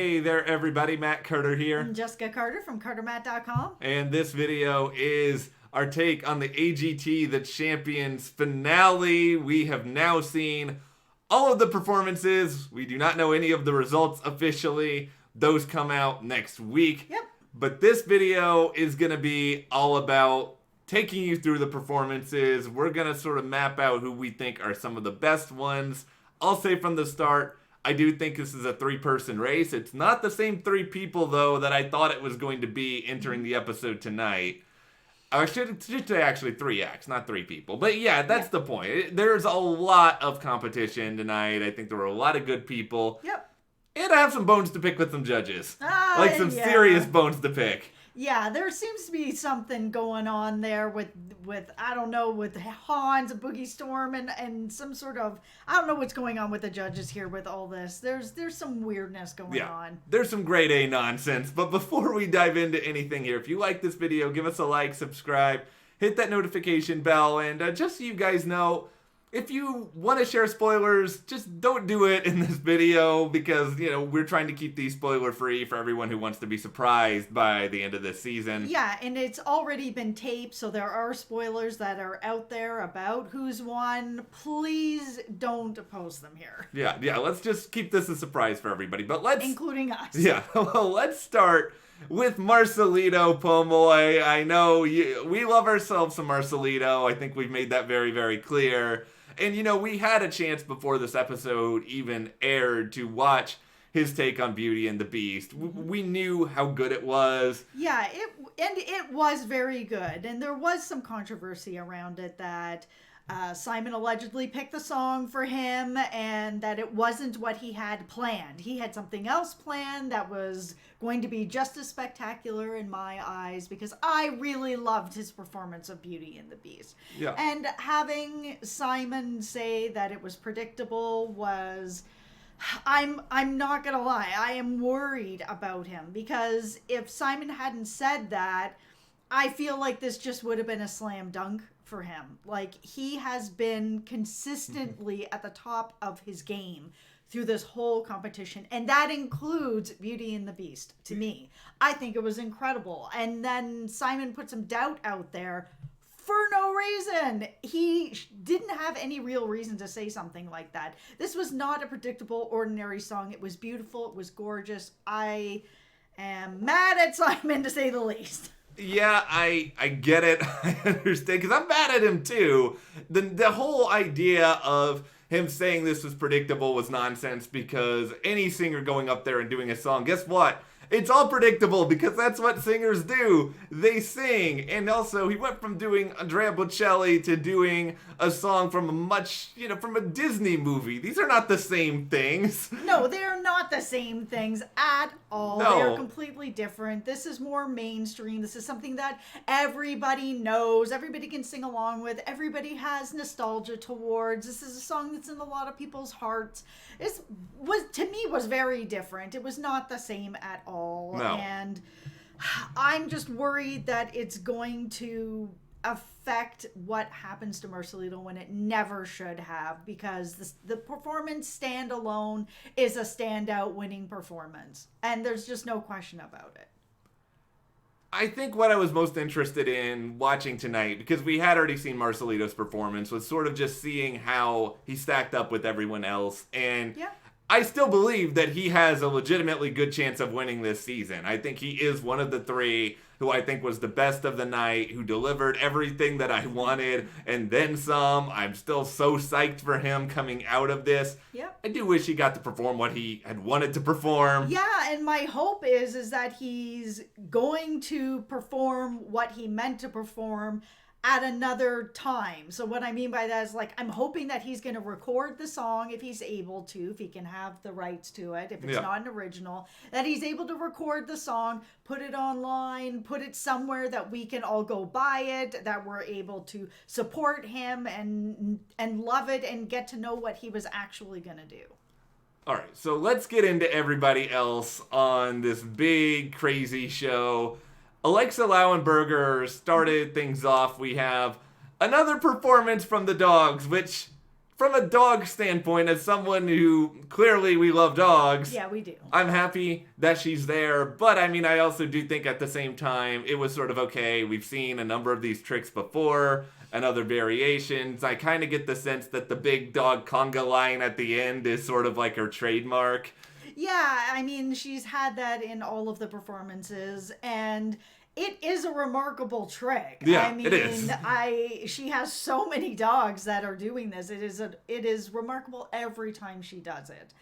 Hey there, everybody. Matt Carter here. I'm Jessica Carter from CARTERMATT.com. And this video is our take on the AGT The Champions finale. We have now seen all of the performances. We do not know any of the results officially. Those come out next week. Yep. But this video is going to be all about taking you through the performances. We're going to sort of map out who we think are some of the best ones. I'll say from the start, I do think this is a three-person race. It's not the same three people, though, that I thought it was going to be entering the episode tonight. I should say actually 3 acts, not 3 people. But yeah, that's the point. There's a lot of competition tonight. I think there were a lot of good people. Yep. And I have some bones to pick with some judges. Some serious bones to pick. Yeah, there seems to be something going on there with I don't know, with Hans and Boogie Storm and some sort of, I don't know what's going on with the judges here with all this. There's some weirdness going on. There's some grade A nonsense. But before we dive into anything here, if you like this video, give us a like, subscribe, hit that notification bell, and just so you guys know, if you want to share spoilers, just don't do it in this video because, you know, we're trying to keep these spoiler-free for everyone who wants to be surprised by the end of this season. Yeah, and it's already been taped, so there are spoilers that are out there about who's won. Please don't post them here. Yeah, let's just keep this a surprise for everybody. But let's... Including us. Yeah, well, let's start with Marcelito Pomoy. I know we love ourselves some Marcelito. I think we've made that very, very clear. And, you know, we had a chance before this episode even aired to watch his take on Beauty and the Beast. We knew how good it was. Yeah, it was very good. And there was some controversy around it that Simon allegedly picked the song for him and that it wasn't what he had planned. He had something else planned that was going to be just as spectacular in my eyes because I really loved his performance of Beauty and the Beast. Yeah. And having Simon say that it was predictable was... I'm not gonna lie, I am worried about him because if Simon hadn't said that, I feel like this just would have been a slam dunk for him. Like, he has been consistently at the top of his game through this whole competition, and that includes Beauty and the Beast to me. I think it was incredible. And then Simon put some doubt out there for no reason. He didn't have any real reason to say something like that. This was not a predictable, ordinary song. It was beautiful. It was gorgeous. I am mad at Simon, to say the least. Yeah, I get it. I understand, because I'm mad at him too. The whole idea of him saying this was predictable was nonsense because any singer going up there and doing a song, guess what? It's all predictable because that's what singers do. They sing. And also, he went from doing Andrea Bocelli to doing a song from from a Disney movie. These are not the same things. No, they're not the same things at all. No. They're completely different. This is more mainstream. This is something that everybody knows. Everybody can sing along with. Everybody has nostalgia towards. This is a song that's in a lot of people's hearts. To me, was very different. It was not the same at all. No. And I'm just worried that it's going to affect what happens to Marcelito when it never should have, because the performance standalone is a standout winning performance. And there's just no question about it. I think what I was most interested in watching tonight, because we had already seen Marcelito's performance, was sort of just seeing how he stacked up with everyone else. And Yeah. I still believe that he has a legitimately good chance of winning this season. I think he is one of the 3 who I think was the best of the night, who delivered everything that I wanted, and then some. I'm still so psyched for him coming out of this. Yep. I do wish he got to perform what he had wanted to perform. Yeah, and my hope is that he's going to perform what he meant to perform at another time. So what I mean by that is, like, I'm hoping that he's going to record the song if he's able to, if he can have the rights to it, if it's not an original, that he's able to record the song, put it online, put it somewhere that we can all go buy it, that we're able to support him and love it and get to know what he was actually going to do. All right, so let's get into everybody else on this big, crazy show. Alexa Lauenberger started things off. We have another performance from the dogs, which from a dog standpoint, as someone who clearly we love dogs. Yeah, we do. I'm happy that she's there, but I mean, I also do think at the same time, it was sort of okay. We've seen a number of these tricks before and other variations. I kind of get the sense that the big dog conga line at the end is sort of like her trademark. Yeah, I mean, she's had that in all of the performances, and it is a remarkable trick. Yeah, I mean, it is. She has so many dogs that are doing this. It is remarkable every time she does it.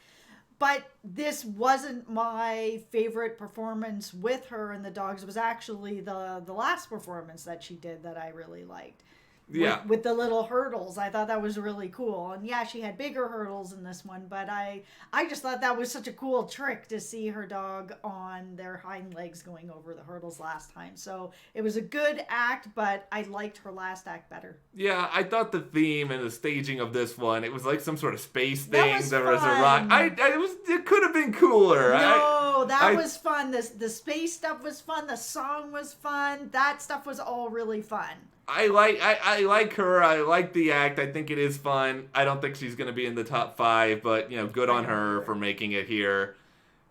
But this wasn't my favorite performance with her and the dogs. It was actually the last performance that she did that I really liked. Yeah. With the little hurdles. I thought that was really cool. And yeah, she had bigger hurdles in this one, but I just thought that was such a cool trick to see her dog on their hind legs going over the hurdles last time. So it was a good act, but I liked her last act better. Yeah, I thought the theme and the staging of this one, it was like some sort of space thing. There was a rock. It could have been cooler. No, that was fun. The space stuff was fun. The song was fun. That stuff was all really fun. I like her. I like the act. I think it is fun. I don't think she's going to be in the top 5, but, you know, good on her for making it here.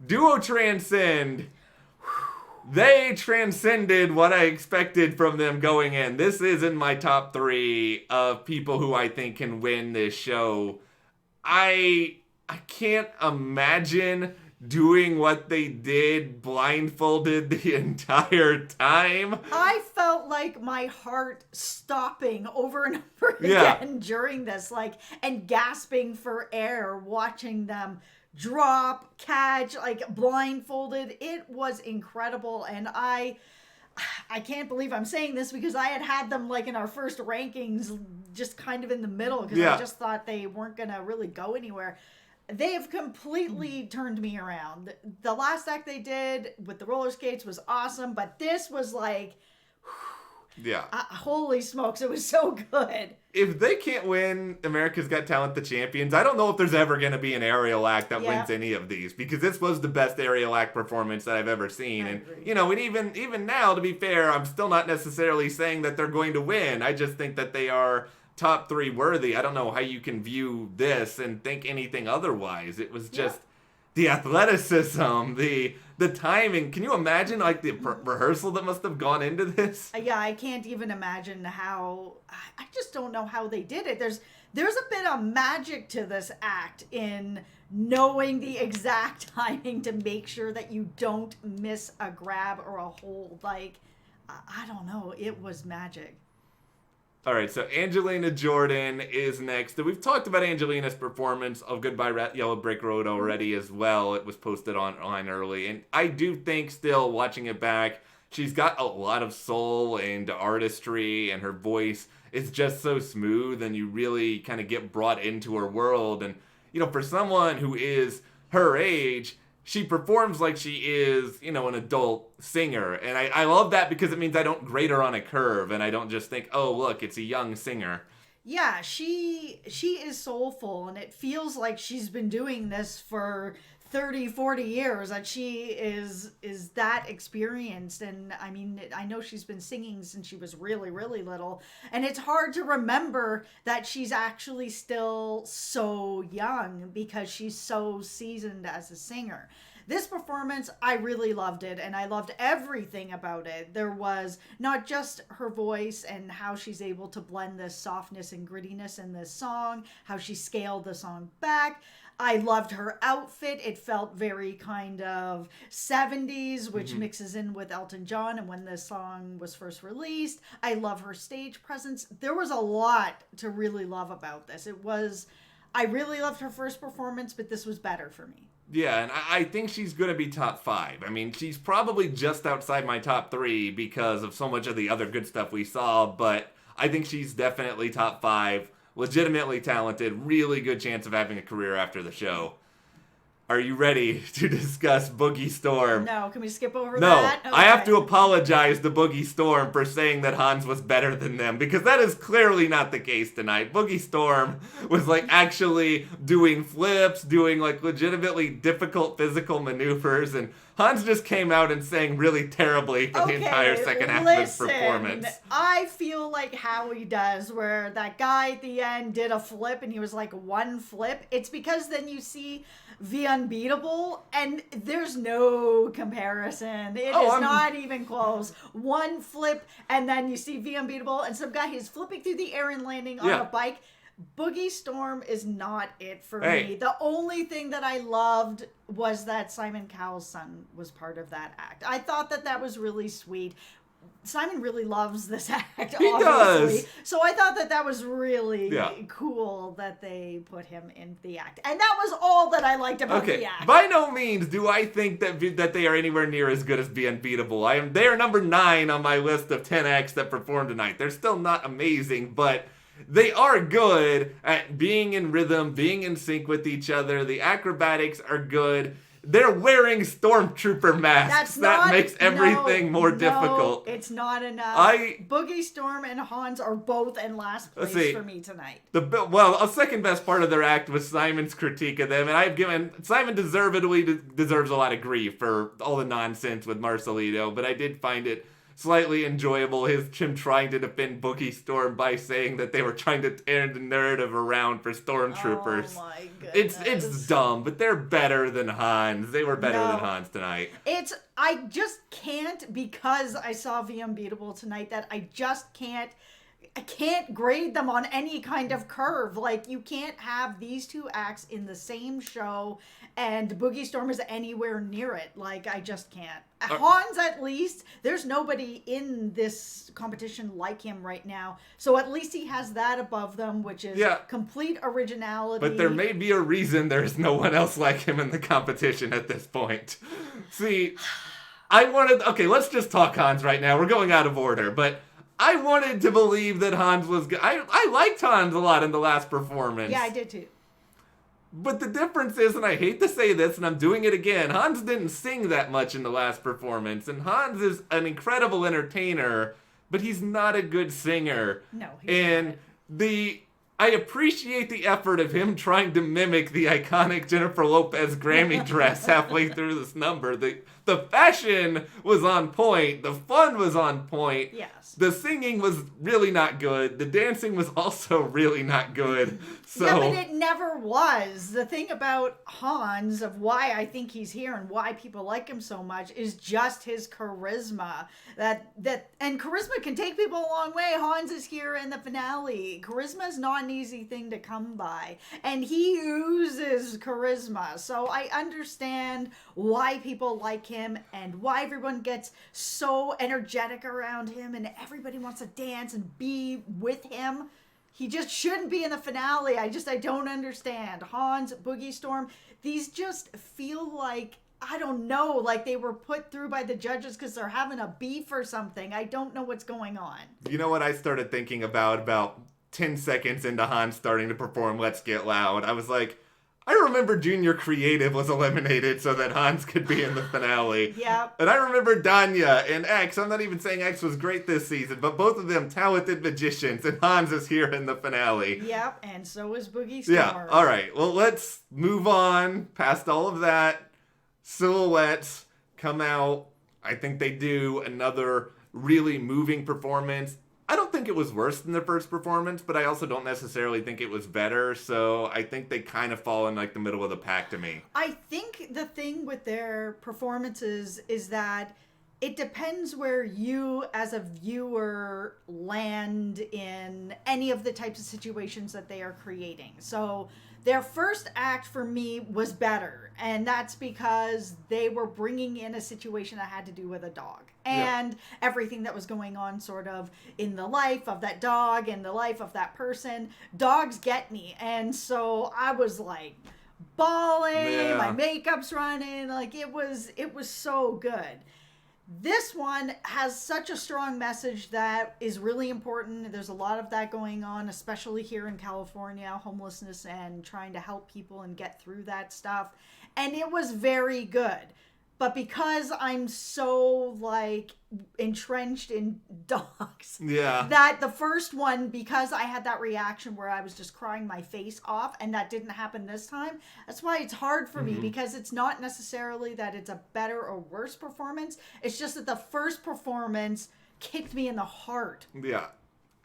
Duo Transcend. They transcended what I expected from them going in. This is in my top 3 of people who I think can win this show. I can't imagine doing what they did blindfolded the entire time. I felt like my heart stopping over and over again during this, like, and gasping for air, watching them drop, catch, like, blindfolded. It was incredible, and I can't believe I'm saying this because I had them, like, in our first rankings just kind of in the middle because I just thought they weren't going to really go anywhere. They have completely turned me around. The last act they did with the roller skates was awesome, but this was like, holy smokes, it was so good. If they can't win America's Got Talent, the champions, I don't know if there's ever going to be an aerial act that wins any of these, because this was the best aerial act performance that I've ever seen. And, you know, and even now, to be fair, I'm still not necessarily saying that they're going to win. I just think that they are top 3 worthy. I don't know how you can view this and think anything otherwise. It was just the athleticism, the timing. Can you imagine, like, the rehearsal that must have gone into this? Yeah, I can't even imagine how. I just don't know how they did it. There's a bit of magic to this act in knowing the exact timing to make sure that you don't miss a grab or a hold. Like, I don't know. It was magic. All right, so Angelina Jordan is next. We've talked about Angelina's performance of Goodbye Yellow Brick Road already as well. It was posted online early. And I do think still, watching it back, she's got a lot of soul and artistry, and her voice is just so smooth, and you really kind of get brought into her world. And, you know, for someone who is her age, she performs like she is, you know, an adult singer. And I love that because it means I don't grade her on a curve and I don't just think, oh, look, it's a young singer. Yeah, she is soulful, and it feels like she's been doing this for 30, 40 years, that she is that experienced. And I mean, I know she's been singing since she was really, really little, and it's hard to remember that she's actually still so young because she's so seasoned as a singer. This performance, I really loved it, and I loved everything about it. There was not just her voice and how she's able to blend this softness and grittiness in this song, how she scaled the song back. I loved her outfit. It felt very kind of 70s, which mixes in with Elton John and when this song was first released. I love her stage presence. There was a lot to really love about this. I really loved her first performance, but this was better for me. Yeah, and I think she's going to be top 5. I mean, she's probably just outside my top 3 because of so much of the other good stuff we saw, but I think she's definitely top 5. Legitimately talented, really good chance of having a career after the show. Are you ready to discuss Boogie Storm? No, can we skip over No, that? I have Okay. to apologize to Boogie Storm for saying that Hans was better than them, because that is clearly not the case tonight. Boogie Storm was like actually doing flips, doing like legitimately difficult physical maneuvers, and Hans just came out and sang really terribly for the entire second half of his performance. I feel like Howie does, where that guy at the end did a flip and he was like one flip. It's because then you see V.Unbeatable, and there's no comparison. It is not even close. One flip, and then you see V.Unbeatable, and some guy who's flipping through the air and landing on a bike. Boogie Storm is not it for me. The only thing that I loved was that Simon Cowell's son was part of that act. I thought that was really sweet. Simon really loves this act, he obviously. does. So I thought that was really cool that they put him in the act. And that was all that I liked about the act. By no means do I think that they are anywhere near as good as V.Unbeatable. They are number 9 on my list of 10 acts that performed tonight. They're still not amazing, but they are good at being in rhythm, being in sync with each other. The acrobatics are good. They're wearing stormtrooper masks. That makes everything more difficult. It's not enough. Boogie Storm and Hans are both in last place for me tonight. A second best part of their act was Simon's critique of them, and I've given Simon deservedly deserves a lot of grief for all the nonsense with Marcelito, but I did find it slightly enjoyable, him trying to defend Boogie Storm by saying that they were trying to turn the narrative around for stormtroopers. Oh my goodness. It's dumb, but they're better than Hans. They were better than Hans tonight. I just can't, because I saw V.Unbeatable tonight, that I just can't. I can't grade them on any kind of curve. Like, you can't have these two acts in the same show and Boogie Storm is anywhere near it. Like, I just can't. Hans, at least, there's nobody in this competition like him right now. So at least he has that above them, which is complete originality. But there may be a reason there's no one else like him in the competition at this point. See, okay, let's just talk Hans right now. We're going out of order, but I wanted to believe that Hans was good. I liked Hans a lot in the last performance. Yeah, I did too. But the difference is, and I hate to say this, and I'm doing it again, Hans didn't sing that much in the last performance. And Hans is an incredible entertainer, but he's not a good singer. No, he's not. I appreciate the effort of him trying to mimic the iconic Jennifer Lopez Grammy dress halfway through this number. The fashion was on point. The fun was on point. Yes. The singing was really not good. The dancing was also really not good. So yeah, but it never was. The thing about Hans, of why I think he's here and why people like him so much, is just his charisma. And charisma can take people a long way. Hans is here in the finale. Charisma is not an easy thing to come by. And he oozes charisma. So I understand why people like him and why everyone gets so energetic around him and everybody wants to dance and be with him. He just shouldn't be in the finale. I don't understand. Hans, Boogie Storm, these just feel like, I don't know, like they were put through by the judges because they're having a beef or something. I don't know what's going on. You know what I started thinking about 10 seconds into Hans starting to perform Let's Get Loud? I was like, I remember Junior Creative was eliminated so that Hans could be in the finale. Yep. And I remember Danya and X. I'm not even saying X was great this season, but both of them talented magicians, and Hans is here in the finale. Yep, and so is Boogie Storm. Yeah, all right. Well, let's move on past all of that. Silhouettes come out. I think they do another really moving performance. I don't think it was worse than their first performance, but I also don't necessarily think it was better. So I think they kind of fall in like the middle of the pack to me. I think the thing with their performances is that it depends where you as a viewer land in any of the types of situations that they are creating. So their first act for me was better, and that's because they were bringing in a situation that had to do with a dog and everything that was going on sort of in the life of that dog and the life of that person. Dogs get me, and so I was like bawling, my makeup's running, like it was so good. This one has such a strong message that is really important. There's a lot of that going on, especially here in California, homelessness and trying to help people and get through that stuff. and it was very good. But because I'm so, like, entrenched in dogs, that the first one, because I had that reaction where I was just crying my face off, and that didn't happen this time, that's why it's hard for me, because it's not necessarily that it's a better or worse performance. It's just that the first performance kicked me in the heart. Yeah.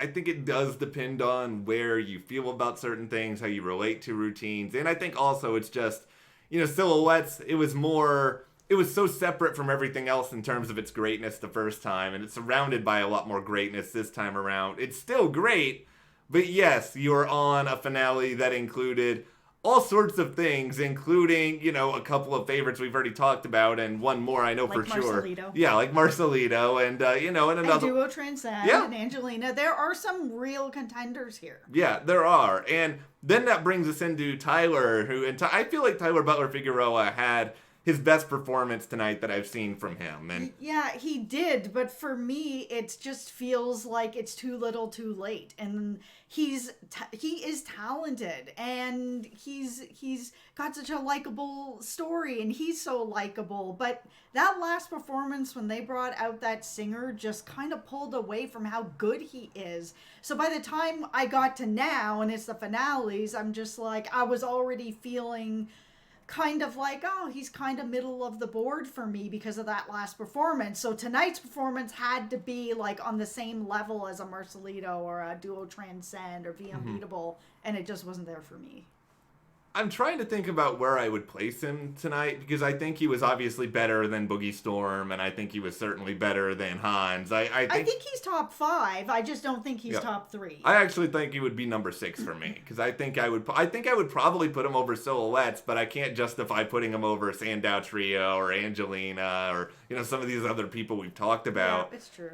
I think it does depend on where you feel about certain things, how you relate to routines. And I think also it's just, Silhouettes, it was so separate from everything else in terms of its greatness the first time, and it's surrounded by a lot more greatness this time around. It's still great, but yes, you're on a finale that included all sorts of things, including, a couple of favorites we've already talked about, and one more I know like for sure. Marcelito. Yeah, like Marcelito, and, and another... And Duo Transcend, and Angelina. There are some real contenders here. Yeah, there are. And then that brings us into Tyler, I feel like Tyler Butler-Figueroa had his best performance tonight that I've seen from him. And yeah, he did, but for me, it just feels like it's too little too late. And he is talented, and he's got such a likable story, and he's so likable. But that last performance, when they brought out that singer, just kind of pulled away from how good he is. So by the time I got to now, and it's the finales, I'm just like, I was already feeling kind of like, oh, he's kind of middle of the board for me because of that last performance. So tonight's performance had to be like on the same level as a Marcelito or a Duo Transcend or V.Unbeatable, and it just wasn't there for me. I'm trying to think about where I would place him tonight, because I think he was obviously better than Boogie Storm, and I think he was certainly better than Hans. I think he's top 5. I just don't think he's top 3. I actually think he would be number 6 for me, because I think I would probably put him over Silhouettes, but I can't justify putting him over Sandou Trio or Angelina or some of these other people we've talked about. Yeah, it's true.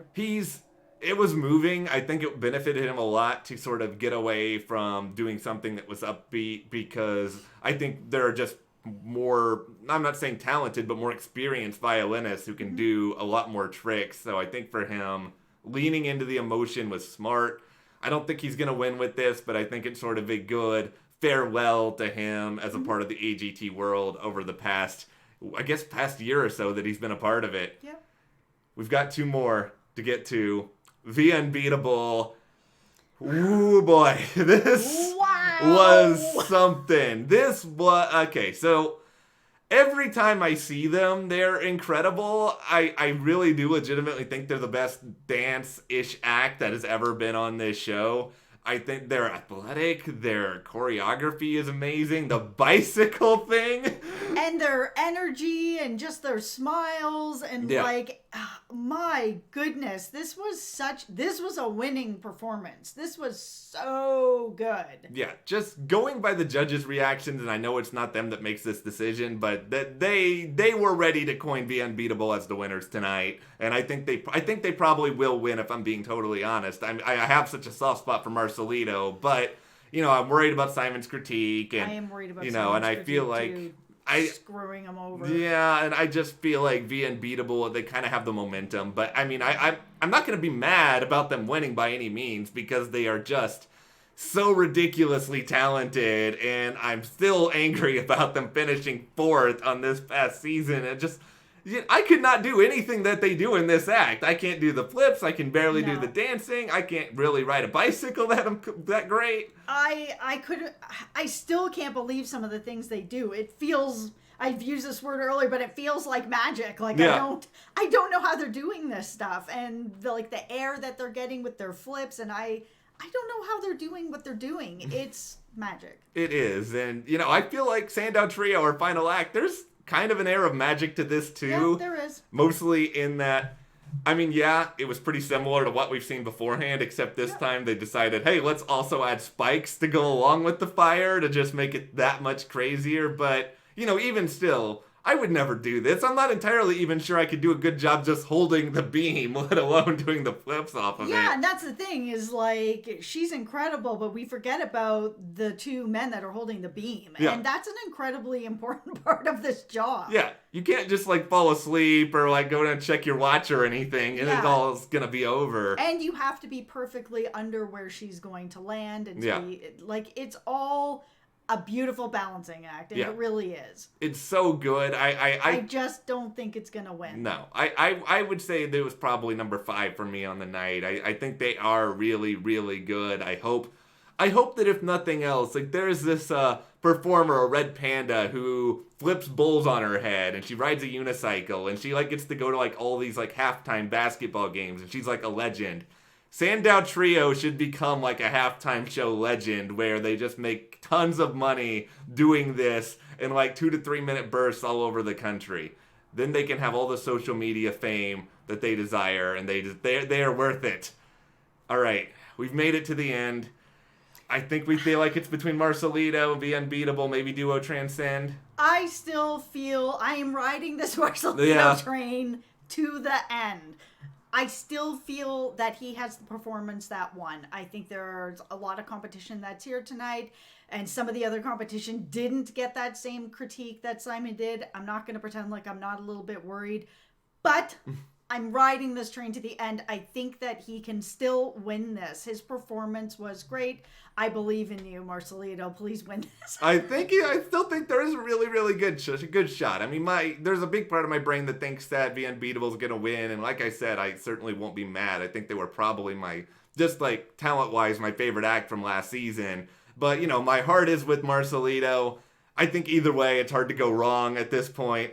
It was moving. I think it benefited him a lot to sort of get away from doing something that was upbeat, because I think there are just more, I'm not saying talented, but more experienced violinists who can do a lot more tricks. So I think for him, leaning into the emotion was smart. I don't think he's going to win with this, but I think it's sort of a good farewell to him as a part of the AGT world over the past year or so that he's been a part of it. Yep. We've got 2 more to get to. V.Unbeatable. Ooh, boy. This was something. Okay, so every time I see them, they're incredible. I really do legitimately think they're the best dance-ish act that has ever been on this show. I think they're athletic. Their choreography is amazing. The bicycle thing. And their energy and just their smiles and my goodness, this was a winning performance. This was so good. Yeah, just going by the judges' reactions, and I know it's not them that makes this decision, but that they were ready to coin V.Unbeatable as the winners tonight, and I think they probably will win, if I'm being totally honest. I have such a soft spot for Marcelito, but I'm worried about Simon's critique, and I am worried about Simon's and I feel like too. Screwing him over. Yeah, and I just feel like V.Unbeatable, they kind of have the momentum. But, I'm not going to be mad about them winning by any means, because they are just so ridiculously talented, and I'm still angry about them finishing 4th on this past season. And I could not do anything that they do in this act. I can't do the flips. I can barely do the dancing. I can't really ride a bicycle that great. I still can't believe some of the things they do. It feels, I've used this word earlier, but it feels like magic. Like I don't know how they're doing this stuff, and the air that they're getting with their flips, and I don't know how they're doing what they're doing. It's magic. It is, and I feel like Sandou Trio or Final Act, there's kind of an air of magic to this too. Yeah, there is. Mostly in that, it was pretty similar to what we've seen beforehand, except this time they decided, hey, let's also add spikes to go along with the fire to just make it that much crazier. But, even still, I would never do this. I'm not entirely even sure I could do a good job just holding the beam, let alone doing the flips off of it. Yeah, and that's the thing, is she's incredible, but we forget about the 2 men that are holding the beam. Yeah. And that's an incredibly important part of this job. Yeah, you can't just fall asleep or go down and check your watch or anything, and it's all gonna be over. And you have to be perfectly under where she's going to land, and be, it's all a beautiful balancing act, and Yeah. it really is. It's so good. I just don't think it's gonna win. No, I would say that it was probably number 5 for me on the night. I think they are really, really good. I hope that if nothing else, like there's this performer, a red panda, who flips bulls on her head, and she rides a unicycle, and she like gets to go to like all these like halftime basketball games, and she's like a legend. Sandow Trio should become like a halftime show legend where they just make tons of money doing this in like 2 to 3 minute bursts all over the country. Then they can have all the social media fame that they desire, and they are worth it. All right, we've made it to the end. I think we feel like it's between Marcelito, V.Unbeatable, maybe duo Transcend. I still feel I am riding this Marcelino train to the end. I still feel that he has the performance that won. I think there's a lot of competition that's here tonight, and some of the other competition didn't get that same critique that Simon did. I'm not going to pretend like I'm not a little bit worried, but I'm riding this train to the end. I think that he can still win this. His performance was great. I believe in you, Marcelito. Please win this. I still think there is a really, really good shot. I mean, there's a big part of my brain that thinks that V.Unbeatable is going to win. And like I said, I certainly won't be mad. I think they were probably just like talent-wise, my favorite act from last season. But, you know, my heart is with Marcelito. I think either way, it's hard to go wrong at this point.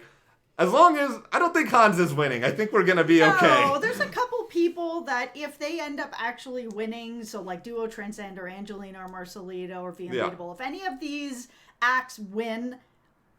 As long as, I don't think Hans is winning. I think we're going to be okay. No, there's a couple people that if they end up actually winning, so like Duo Transcend or Angelina or Marcelito or V.Unbeatable, if any of these acts win,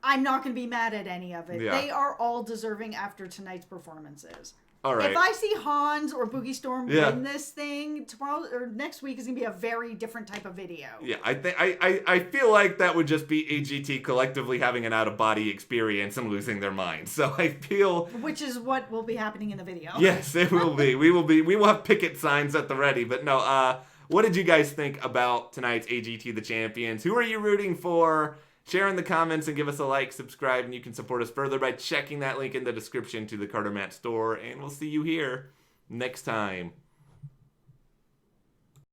I'm not going to be mad at any of it. Yeah. They are all deserving after tonight's performances. All right. If I see Hans or Boogie Storm win this thing, tomorrow or next week is going to be a very different type of video. Yeah, I feel like that would just be AGT collectively having an out-of-body experience and losing their minds. So I feel... Which is what will be happening in the video. Yes, it will be. We will have picket signs at the ready. But no, what did you guys think about tonight's AGT The Champions? Who are you rooting for? Share in the comments and give us a like, subscribe, and you can support us further by checking that link in the description to the CARTERMATT store. And we'll see you here next time.